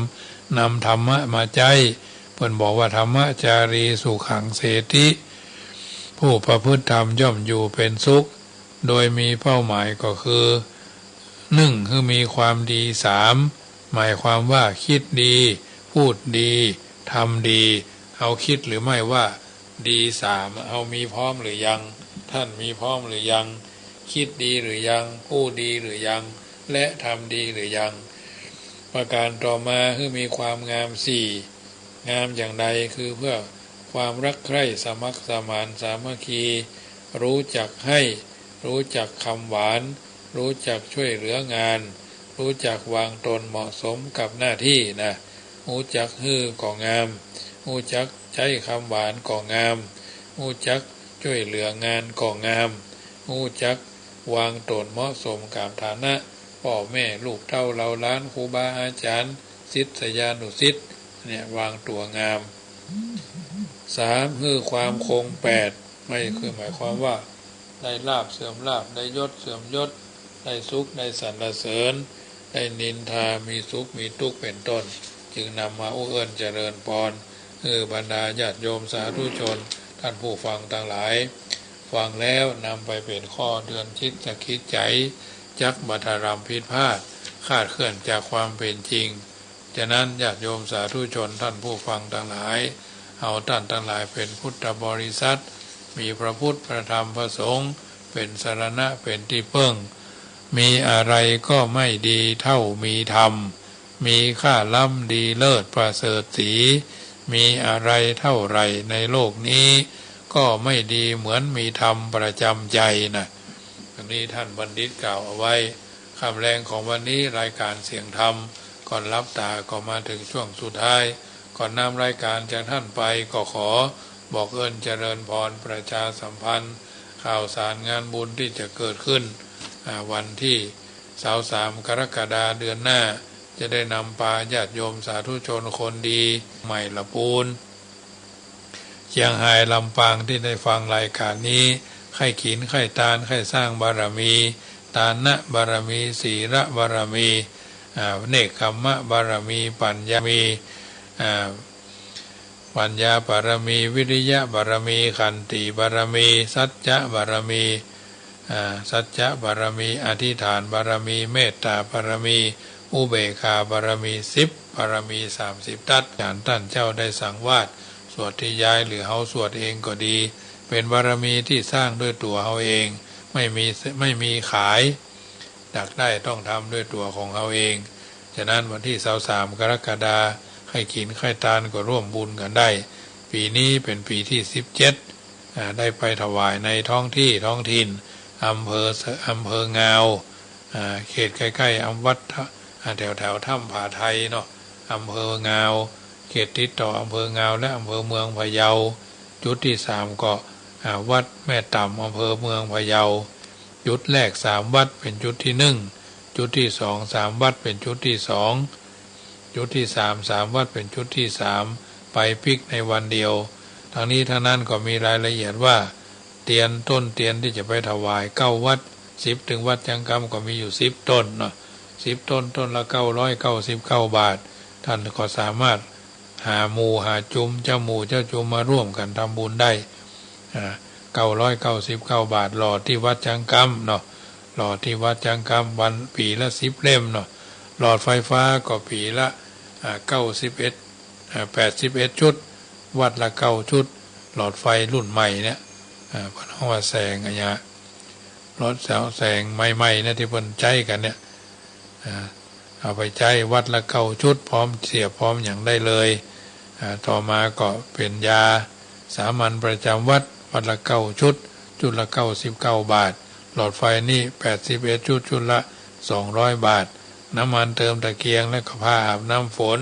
นำธรรมะมาใจเพิ่นบอกว่าธรรมจารีสุขังเสติผู้ประพฤติธรรมย่อมอยู่เป็นสุขโดยมีเป้าหมายก็คือ1คือมีความดี3หมายความว่าคิดดีพูดดีทำดีเอาคิดหรือไม่ว่าดี3เอามีพร้อมหรือยังท่านมีพร้อมหรือยังคิดดีหรือยังพูดดีหรือยังและทำดีหรือยังประการต่อมาคือมีความงาม4งามอย่างใดคือเพื่อความรักใคร่สมัครสมานสามัคคีรู้จักให้รู้จักคำหวานรู้จักช่วยเหลืองานรู้จักวางตนเหมาะสมกับหน้าที่นะรู้จักฮื้อก่องามรู้จักใช้คำหวานก่องามรู้จักช่วยเหลืองานก่องามรู้จักวางตนเหมาะสมกับฐานะพ่อแม่ลูกเต้าเราล้านครูบาอาจารย์ศิษยานุศิษย์เนี่ยวางตัวงาม3คือความคง8ไม่คือหมายความว่าได้ลาภเสื่อมลาภได้ยศเสื่อมยศได้สุขได้สรรเสริญได้นินทามีสุขมีทุกข์เป็นต้นจึงนำมาอุเอิญเจริญพรบรรดาญาติโยมสาธุชนท่านผู้ฟังทั้งหลายฟังแล้วนำไปเป็นข้อเตือนคิดจะคิดใจจักบัทรำผิดพลาดคาดเคลื่อนจากความเป็นจริงฉะนั้นญาติโยมสาธุชนท่านผู้ฟังทั้งหลายเอาท่านทั้งหลายเป็นพุทธบริษัทมีพระพุทธพระธรรมพระสงฆ์เป็นสรณะเป็นที่พึ่งมีอะไรก็ไม่ดีเท่ามีธรรมมีค่าล้ำดีเลิศประเสริฐศรีมีอะไรเท่าไรในโลกนี้ก็ไม่ดีเหมือนมีธรรมประจำใจนะอันนี้ท่านบัณฑิตกล่าวเอาไว้คำแรงของวันนี้รายการเสียงธรรมก่อนรับตาก็มาถึงช่วงสุดท้ายก่อนนำรายการจากท่านไปก็ขอบอกเอิญเจริญพรประชาสัมพันธ์ข่าวสารงานบุญที่จะเกิดขึ้นวันที่23 กรกฎาคมเดือนหน้าจะได้นำพาญาติโยมสาธุชนคนดีใหม่ละปูนเชียงรายลำปางที่ได้ฟังรายการนี้ไข้ขินไข้ตาลไข้สร้างบารมีตานะบารมีศีระบารมีเนกขัมมะบารมีปัญญามี ปัญญาบารมีวิริยะบารมีขันติบารมีสัจจะบารมีสัจจะบารมีอธิษฐานบารมีเมตตาบารมีอุเบกขาบารมี10บารมี30ทัศอย่างท่านเจ้าได้สั่งวาดสวดที่ย้ายหรือเฮาสวดเองก็ดีเป็นบารมีที่สร้างด้วยตัวเฮาเองไม่มีขายอยากได้ต้องทำด้วยตัวของเฮาเองฉะนั้นวันที่23กรกฎาคมใครกินใครทานก็ร่วมบุญกันได้ปีนี้เป็นปีที่17ได้ไปถวายในท้องถิ่นอำเภองาวเขตใกล้ๆวัดแถวถ้ำผาไทยเนาะอำเภองาวเขตติดต่ออำเภองาวและอำเภอเมืองพะเยาจุดที่3ก็วัดแม่ต่ำอำเภอเมืองพะเยาจุดแรก3วัดเป็นจุดที่1จุดที่2 3วัดเป็นจุดที่2จุดที่3วัดเป็นจุดที่3ไปปิกในวันเดียวทั้งนี้ทั้งนั้นก็มีรายละเอียดว่าต้นเตียนที่จะไปถวาย9วัด10ถึงวัดจังกำก็มีอยู่10ต้นเนาะ10ต้นละ999 บาทท่านก็สามารถหาหมู่หาจุมเจ้าหมู่เจ้าจุมมาร่วมกันทำบุญได้999 บาทหล่อที่วัดจังกำเนาะหล่อที่วัดจังกำวันปีละ10เล่มเนาะหลอดไฟฟ้าก็ปีละ81ชุดวัดละ9ชุดหลอดไฟรุ่นใหม่เนี่ยเพราะว่าแสงอะไรรถแสงใหม่ๆนะที่เพิ่นใจกันเนี่ยเอาไปใจวัดละ9ชุดพร้อมเสียบพร้อมอย่างได้เลยต่อมาก็เป็นยาสามัญประจำวัดละ9ชุดจุดละ99 บาทหลอดไฟนี่81ชุดละ200 บาทน้ำมันเติมตะเกียงและผ้าอาบน้ำฝน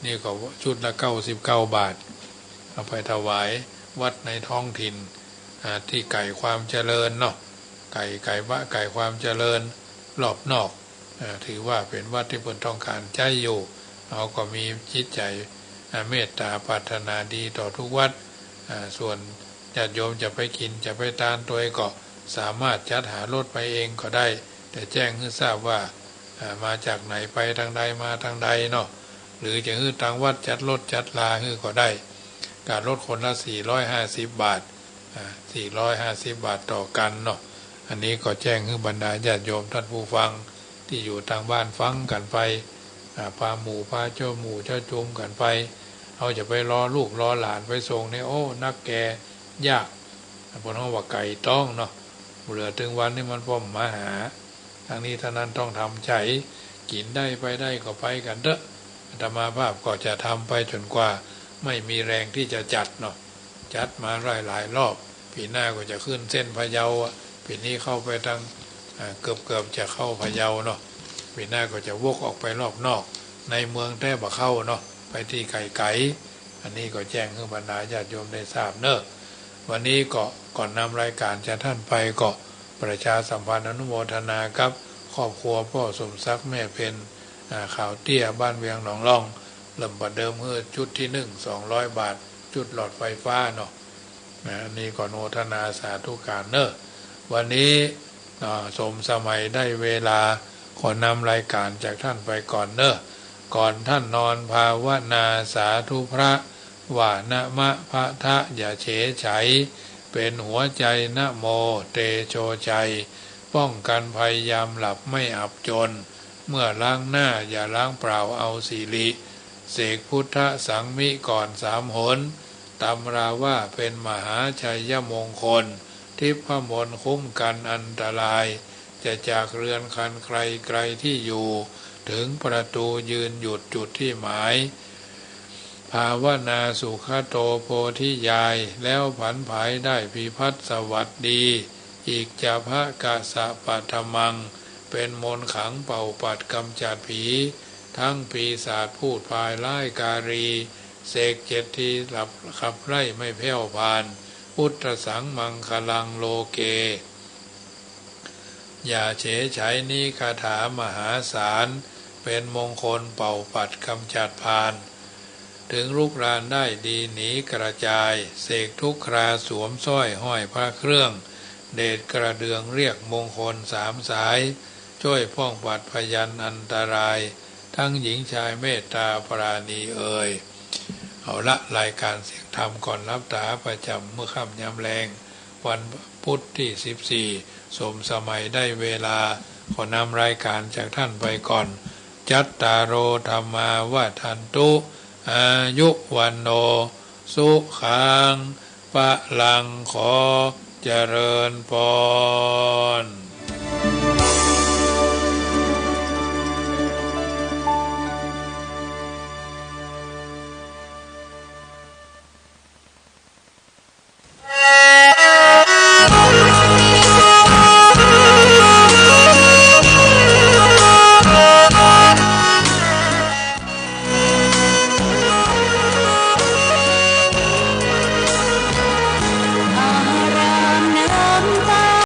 นี่ก็ชุดละ99 บาทเอาไปถวายวัดในท้องถิ่นที่ไก่ความเจริญเนาะไก่ความเจริญรอบนอกถือว่าเป็นวัดที่เพิ่นต้องการใจอยู่เราก็มีจิตใจเมตตาปรารถนาดีต่อทุกวัดส่วนญาติโยมจะไปกินจะไปทานตัวก็สามารถจัดหารถไปเองก็ได้แต่แจ้งให้ทราบว่ามาจากไหนไปทางใดมาทางใดเนาะหรือจะให้ทางวัดจัดรถจัดลาให้ก็ได้การลดคนละ450 บาท450 บาทต่อกันเนาะอันนี้ก็แจ้งให้บรรดาญาติโยมท่านผู้ฟังที่อยู่ทางบ้านฟังกันไปพาหมู่พาเจ้าหมู่เจ้าจุมกันไปเอาจะไปรอลูกรอหลานไปส่งเนี่ยโอ้นักแกยากเพราะว่าไก่ต้องเนาะเหลือถึงวันนี้มันป้อมมาหาทางนี้ท่านั้นต้องทำใจกินได้ไปได้ก็ไปกันเด้ออาตมาภาพก็จะทำไปจนกว่าไม่มีแรงที่จะจัดเนาะจัดมาหลายรอบปีหน้าก็จะขึ้นเส้นพะเยาปีนี้เข้าไปทางเกือบจะเข้าพะเยาเนาะปีหน้าก็จะวกออกไปรอบนอกในเมืองแท้บ่เข้าเนาะไปที่ไก่อันนี้ก็แจ้งให้บรรดาญาติโยมได้ทราบเนอะวันนี้ก็ก่อนนำรายการจากท่านไปก็ประชาสัมพันธ์อนุโมทนากับครอบครัวพ่อสมศักดิ์แม่เพ็ญข่าวเตี้ยบ้านเวียงหนองล่องเริ่มประเดิมจุดที่200 บาทจุดหลอดไฟฟ้าเนาะอันนี้ก็โนทนาสาธุการเนอะวันนี้สมสมัยได้เวลาขอนำรายการจากท่านไปก่อนเนอะก่อนท่านนอนภาวนาสาธุพระว่านะมะพะทะอย่าเฉยไฉเป็นหัวใจนะโมเตโชใจป้องกันภัยยามหลับไม่อับจนเมื่อล้างหน้าอย่าล้างเปล่าเอาสิริเสกพุทธสังมิก่อน3 หนตำราว่าเป็นมหาชัยมงคลทิพมนต์คุ้มกันอันตรายจะจากเรือนคันไกลที่อยู่ถึงประตูยืนหยุดจุดที่หมายภาวนาสุขโตโพธิยายแล้วผันผายได้พิพัฒน์สวัสดีอีกจะพระกะสะปัทมังเป็นมนต์ขังเป่าปัดกำจัดผีทั้งปีศาจพูดพายไล่การีเสก7 ทีหลับขับไล่ไม่แผ่วพานพุทธสังมังคลังโลเกอย่าเฉยไฉนี้คาถามหาศาลเป็นมงคลเป่าปัดกำจัดพานถึงลุกรานได้ดีหนีกระจายเสกทุกคราสวมสร้อยห้อยพระเครื่องเดชกระเดืองเรียกมงคล3 สายช่วยป้องปัดพยันอันตรายทั้งหญิงชายเมตตาปราณีเอ่ย เอาละรายการเสียงธรรมก่อนรับตาประจำเมื่อค่ำยามแรงวันพุธที่14สมสมัยได้เวลาขอนำรายการจากท่านไปก่อนจัตตารโอธรรมาวาทันตุอายุวันโนสุขังพลังขอเจริญพร